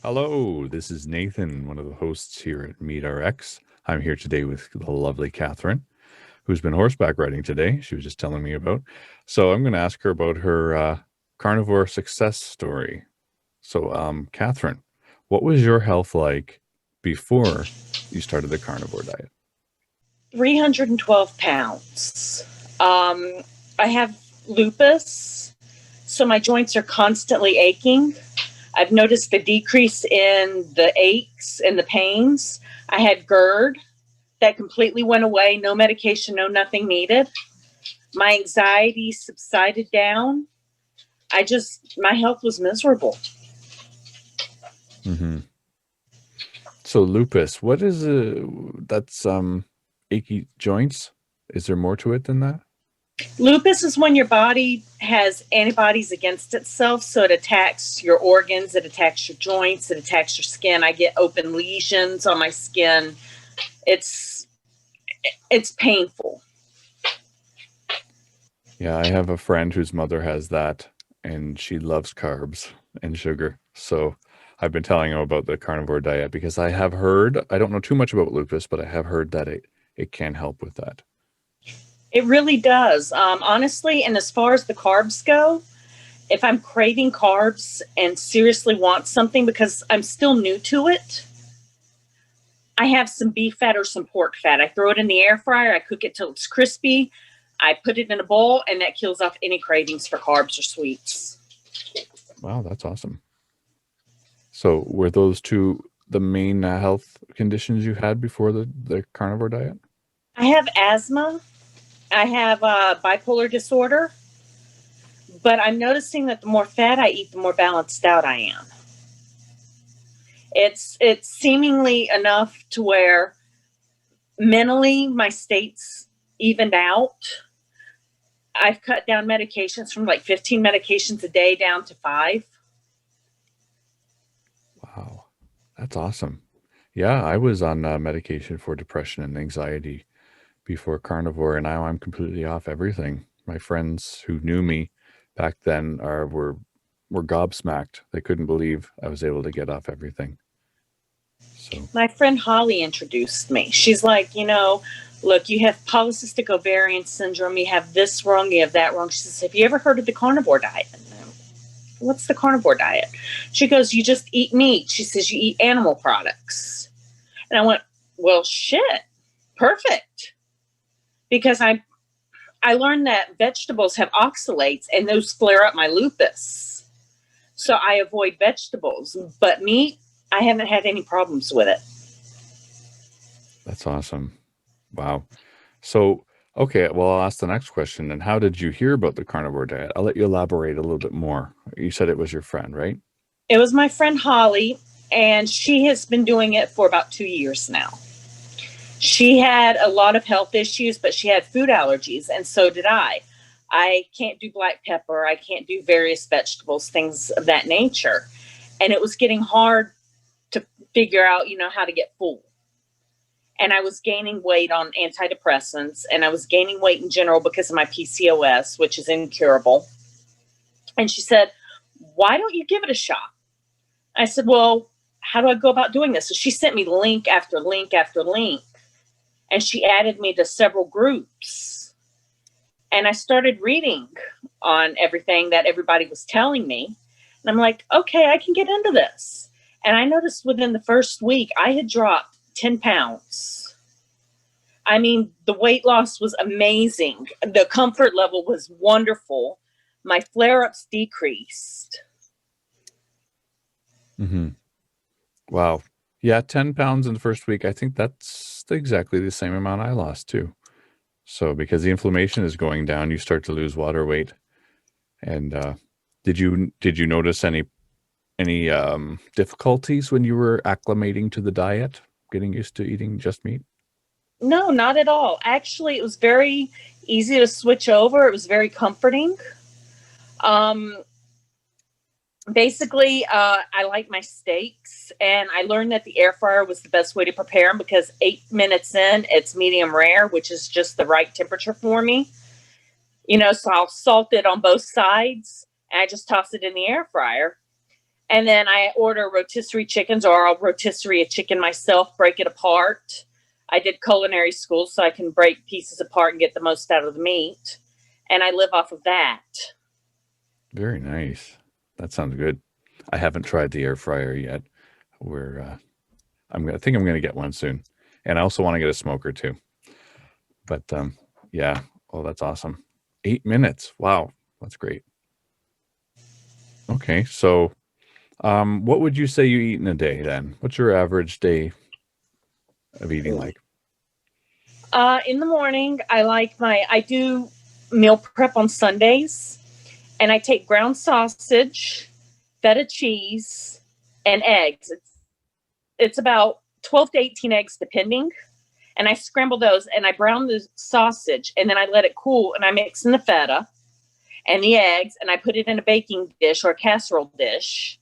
Hello, this is Nathan, one of the hosts here at MeatRx. I'm here today with the lovely Catherine, who's been horseback riding today. She was just telling me about. So I'm going to ask her about her carnivore success story. So, Catherine, what was your health like before you started the carnivore diet? 312 pounds. I have lupus, so my joints are constantly aching. I've noticed a decrease in the aches and the pains. I had GERD that completely went away, no medication, no nothing needed. My anxiety subsided down. My health was miserable. hmm So lupus, what is that's achy joints? Is there more to it than that? Lupus is when your body has antibodies against itself, so it attacks your organs, it attacks your joints, it attacks your skin. I get open lesions on my skin. It's it's painful. Yeah, I have a friend whose mother has that, and she loves carbs and sugar. So I've been telling him about the carnivore diet because I have heard, I don't know too much about lupus, but I have heard that it can help with that. It really does. Honestly, and as far as the carbs go, if I'm craving carbs and seriously want something because I'm still new to it, I have some beef fat or some pork fat. I throw it in the air fryer, I cook it till it's crispy, I put it in a bowl, and that kills off any cravings for carbs or sweets. Wow, that's awesome. So were those two the main health conditions you had before the carnivore diet? I have asthma. I have bipolar disorder, but I'm noticing that the more fat I eat, the more balanced out I am. It's seemingly enough to where mentally my state's evened out. I've cut down medications from like 15 medications a day down to 5. Wow, that's awesome. Yeah, I was on medication for depression and anxiety before carnivore, and now I'm completely off everything. My friends who knew me back then were gobsmacked. They couldn't believe I was able to get off everything. So, My friend Holly introduced me. She's like, look, you have polycystic ovarian syndrome, you have this wrong, you have that wrong. She says, have you ever heard of the carnivore diet? What's the carnivore diet? She goes, you just eat meat. She says, you eat animal products. And I went, well, shit, perfect. Because I learned that vegetables have oxalates and those flare up my lupus. So I avoid vegetables, but meat, I haven't had any problems with it. that's awesome. Wow. So, okay, well, I'll ask the next question. And how did you hear about the carnivore diet? I'll let you elaborate a little bit more. You said it was your friend, right? It was my friend Holly, and she has been doing it for about 2 years now. She had a lot of health issues, but she had food allergies, and so did I. I can't do black pepper. I can't do various vegetables, things of that nature. And it was getting hard to figure out, how to get full. And I was gaining weight on antidepressants, and I was gaining weight in general because of my PCOS, which is incurable. And she said, why don't you give it a shot? I said, well, how do I go about doing this? So she sent me link after link after link, and she added me to several groups. And I started reading on everything that everybody was telling me. And I'm like, okay, I can get into this. And I noticed within the first week, I had dropped 10 pounds. I mean, the weight loss was amazing. The comfort level was wonderful. My flare ups decreased. hmm Wow. Yeah, 10 pounds in the first week. I think that's exactly the same amount I lost too. So because the inflammation is going down, you start to lose water weight. And did you notice any difficulties when you were acclimating to the diet, getting used to eating just meat? No, not at all. Actually, it was very easy to switch over. It was very comforting. Um, Basically, I like my steaks, and I learned that the air fryer was the best way to prepare them because 8 minutes in, it's medium rare, which is just the right temperature for me. So I'll salt it on both sides, and I just toss it in the air fryer. And then I order rotisserie chickens, or I'll rotisserie a chicken myself, break it apart. I did culinary school, so I can break pieces apart and get the most out of the meat. And I live off of that. Very nice. That sounds good. I haven't tried the air fryer yet. I think I'm going to get one soon. And I also want to get a smoker too. But yeah. Oh, that's awesome. 8 minutes. Wow. That's great. Okay. So what would you say you eat in a day then? What's your average day of eating like? In the morning, I do meal prep on Sundays, and I take ground sausage, feta cheese, and eggs. It's about 12 to 18 eggs depending. And I scramble those and I brown the sausage, and then I let it cool, and I mix in the feta and the eggs, and I put it in a baking dish or a casserole dish,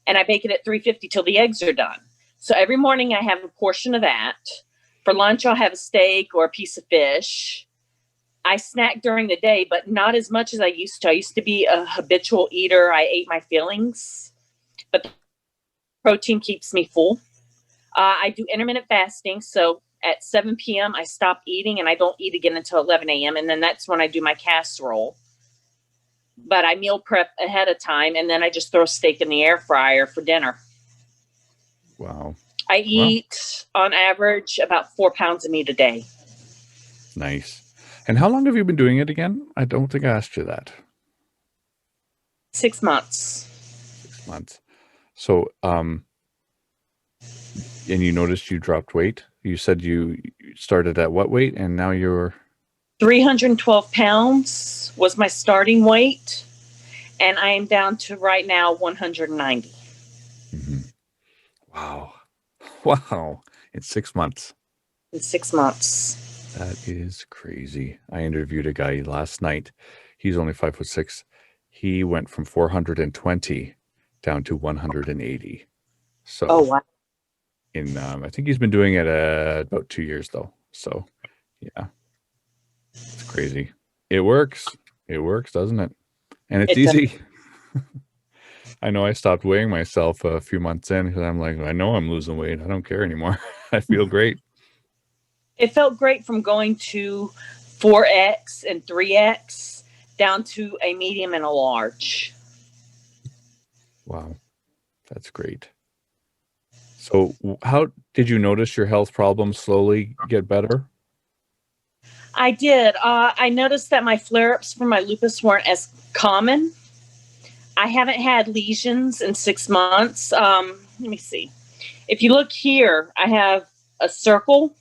and I bake it at 350 till the eggs are done. So every morning I have a portion of that. For lunch, I'll have a steak or a piece of fish. I snack during the day, but not as much as I used to. I used to be a habitual eater. I ate my fillings, but the protein keeps me full. I do intermittent fasting. So at 7 p.m., I stop eating, and I don't eat again until 11 a.m. And then that's when I do my casserole. But I meal prep ahead of time, and then I just throw steak in the air fryer for dinner. Wow. I eat, on average, about 4 pounds of meat a day. Nice. And how long have you been doing it again? I don't think I asked you that. 6 months. 6 months. So, and you noticed you dropped weight? You said you started at what weight, and now you're... 312 pounds was my starting weight, and I am down to right now 190. Mm-hmm. Wow. Wow. In 6 months. In 6 months. That is crazy. I interviewed a guy last night. He's only 5'6". He went from 420 down to 180. So, oh, wow. I think he's been doing it about 2 years though. So, yeah, it's crazy. It works. It works, doesn't it? And it's easy. I know I stopped weighing myself a few months in because I'm like, I know I'm losing weight. I don't care anymore. I feel great. It felt great from going to 4X and 3X down to a medium and a large. Wow. That's great. So how did you notice your health problems slowly get better? I did. I noticed that my flare-ups from my lupus weren't as common. I haven't had lesions in 6 months. Let me see. If you look here, I have a circle.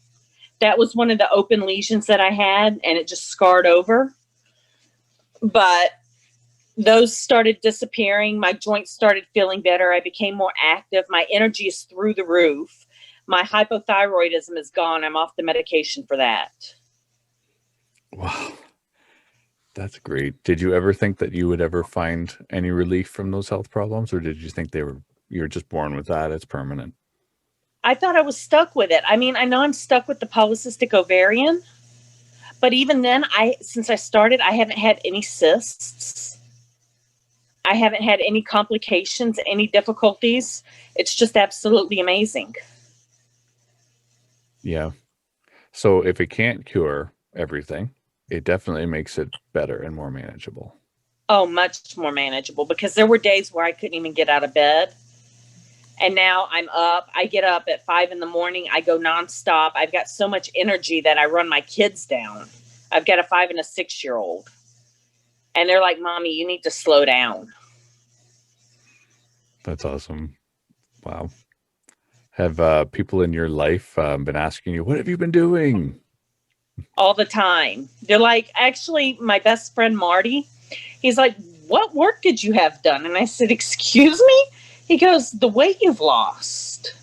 That was one of the open lesions that I had, and it just scarred over. But those started disappearing. My joints started feeling better. I became more active. My energy is through the roof. My hypothyroidism is gone. I'm off the medication for that. Wow. That's great. Did you ever think that you would ever find any relief from those health problems, or did you think you're just born with that? It's permanent. I thought I was stuck with it. I mean, I know I'm stuck with the polycystic ovarian, but even then, since I started, I haven't had any cysts. I haven't had any complications, any difficulties. It's just absolutely amazing. Yeah. So if it can't cure everything, it definitely makes it better and more manageable. Oh, much more manageable, because there were days where I couldn't even get out of bed. And now I'm up. I get up at 5 in the morning. I go nonstop. I've got so much energy that I run my kids down. I've got a 5 and a 6-year-old. And they're like, Mommy, you need to slow down. That's awesome. Wow. Have people in your life been asking you, what have you been doing? All the time. They're like, actually, my best friend, Marty, he's like, what work did you have done? And I said, excuse me? He goes, the weight you've lost.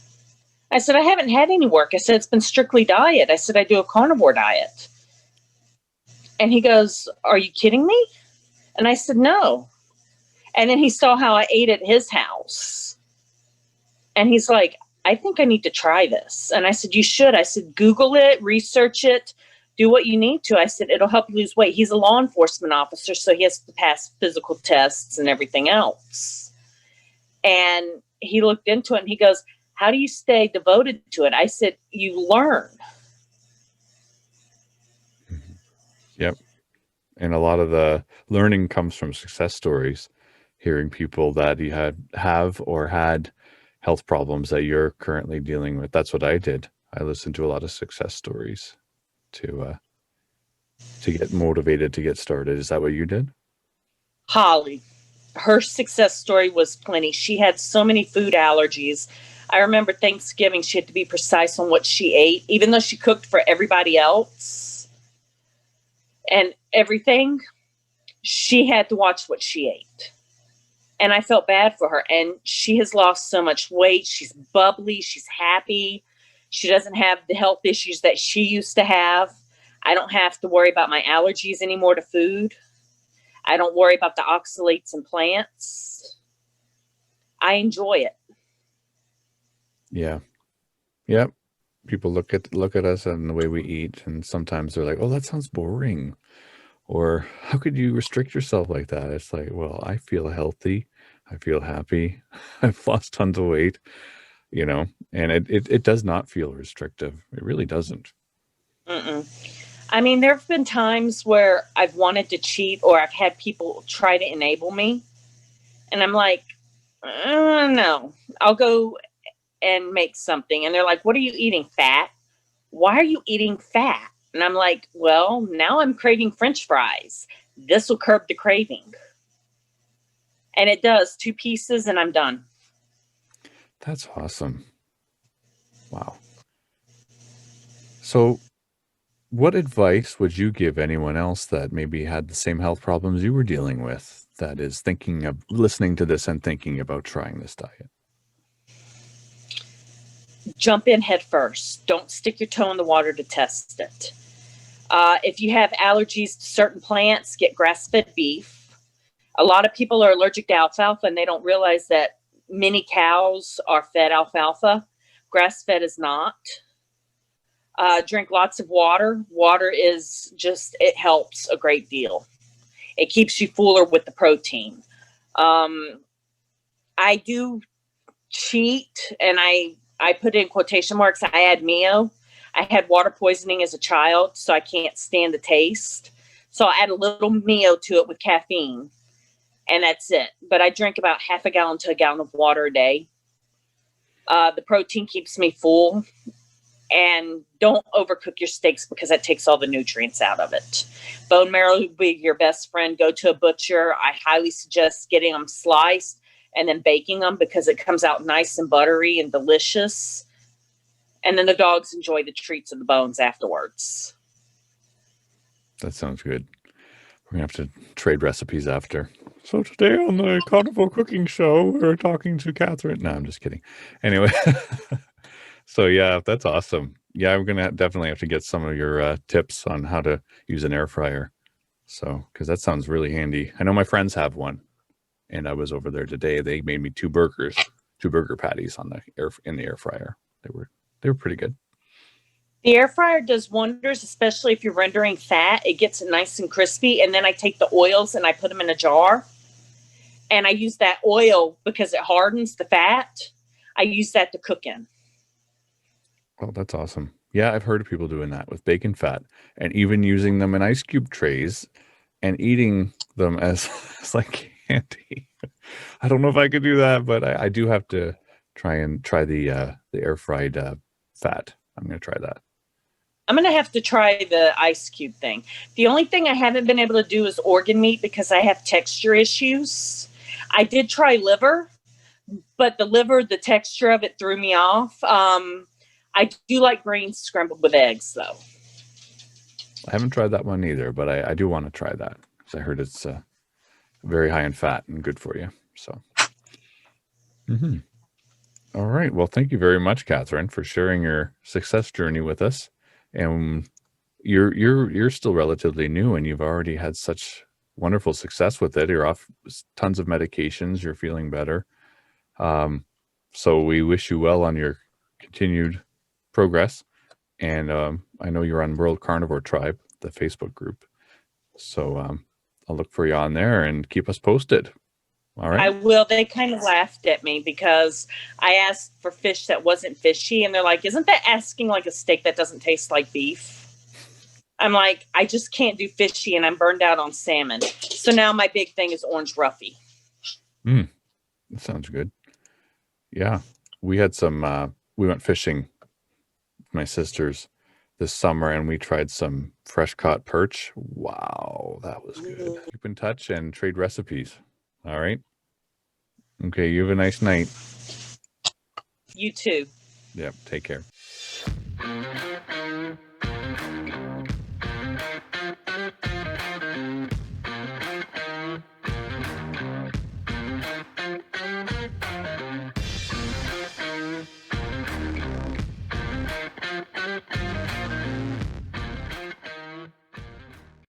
I said, I haven't had any work. I said, it's been strictly diet. I said, I do a carnivore diet. And he goes, are you kidding me? And I said, no. And then he saw how I ate at his house. And he's like, I think I need to try this. And I said, you should. I said, Google it, research it, do what you need to. I said, it'll help you lose weight. He's a law enforcement officer, so he has to pass physical tests and everything else. And he looked into it and he goes, how do you stay devoted to it? I said, you learn. Yep. And a lot of the learning comes from success stories, hearing people that you have or had health problems that you're currently dealing with. That's what I did. I listened to a lot of success stories to get motivated to get started. Is that what you did? Holly, her success story was plenty. She had so many food allergies. I remember Thanksgiving, she had to be precise on what she ate, even though she cooked for everybody else and everything. She had to watch what she ate. And I felt bad for her. And she has lost so much weight. She's bubbly. She's happy. She doesn't have the health issues that she used to have. I don't have to worry about my allergies anymore to food. I don't worry about the oxalates in plants. I enjoy it. Yeah. Yep. People look at us and the way we eat, and sometimes they're like, "Oh, that sounds boring," or "How could you restrict yourself like that?" It's like, well, I feel healthy, I feel happy, I've lost tons of weight, and it does not feel restrictive. It really doesn't. Mm-mm. I mean, there have been times where I've wanted to cheat or I've had people try to enable me. And I'm like, no, I'll go and make something. And they're like, what are you eating? Fat? Why are you eating fat? And I'm like, well, now I'm craving French fries. This will curb the craving. And it does. 2 pieces and I'm done. That's awesome. Wow. So what advice would you give anyone else that maybe had the same health problems you were dealing with, that is thinking of listening to this and thinking about trying this diet? Jump in head first. Don't stick your toe in the water to test it. If you have allergies to certain plants, get grass-fed beef. A lot of people are allergic to alfalfa and they don't realize that many cows are fed alfalfa. Grass-fed is not. Drink lots of water. Water is it helps a great deal. It keeps you fuller with the protein. I do cheat, and I put in quotation marks. I add Mio. I had water poisoning as a child, so I can't stand the taste. So I add a little Mio to it with caffeine, and that's it. But I drink about half a gallon to a gallon of water a day. The protein keeps me full. And don't overcook your steaks because that takes all the nutrients out of it. Bone marrow will be your best friend. Go to a butcher. I highly suggest getting them sliced and then baking them because it comes out nice and buttery and delicious. And then the dogs enjoy the treats of the bones afterwards. That sounds good. We're going to have to trade recipes after. So today on the Carnivore Cooking Show, we're talking to Katherine. No, I'm just kidding. Anyway. So yeah, that's awesome. Yeah, I'm gonna definitely have to get some of your tips on how to use an air fryer. So, because that sounds really handy. I know my friends have one, and I was over there today. They made me 2 burger patties in the air fryer. They were pretty good. The air fryer does wonders, especially if you're rendering fat. It gets it nice and crispy, and then I take the oils and I put them in a jar, and I use that oil because it hardens the fat. I use that to cook in. Oh, that's awesome. Yeah, I've heard of people doing that with bacon fat and even using them in ice cube trays and eating them as like candy. I don't know if I could do that, but I do have to try the air fried fat. I'm going to try that. I'm going to have to try the ice cube thing. The only thing I haven't been able to do is organ meat because I have texture issues. I did try liver, but the texture of it threw me off. I do like greens scrambled with eggs, though. I haven't tried that one either, but I do want to try that because I heard it's very high in fat and good for you. So, All right. Well, thank you very much, Katherine, for sharing your success journey with us. And you're still relatively new, and you've already had such wonderful success with it. You're off tons of medications. You're feeling better. So we wish you well on your continued progress. And I know you're on World Carnivore Tribe, the Facebook group. So I'll look for you on there and keep us posted. All I right. will. They kind of laughed at me because I asked for fish that wasn't fishy, and they're like, "Isn't that asking like a steak that doesn't taste like beef?" I'm like, I just can't do fishy, and I'm burned out on salmon. So now my big thing is orange roughy. That sounds good. Yeah. We had we went fishing with my sisters this summer and we tried some fresh caught perch. Wow, that was good. Keep in touch and trade recipes. All right. Okay. You have a nice night. You too. Yep. Take care.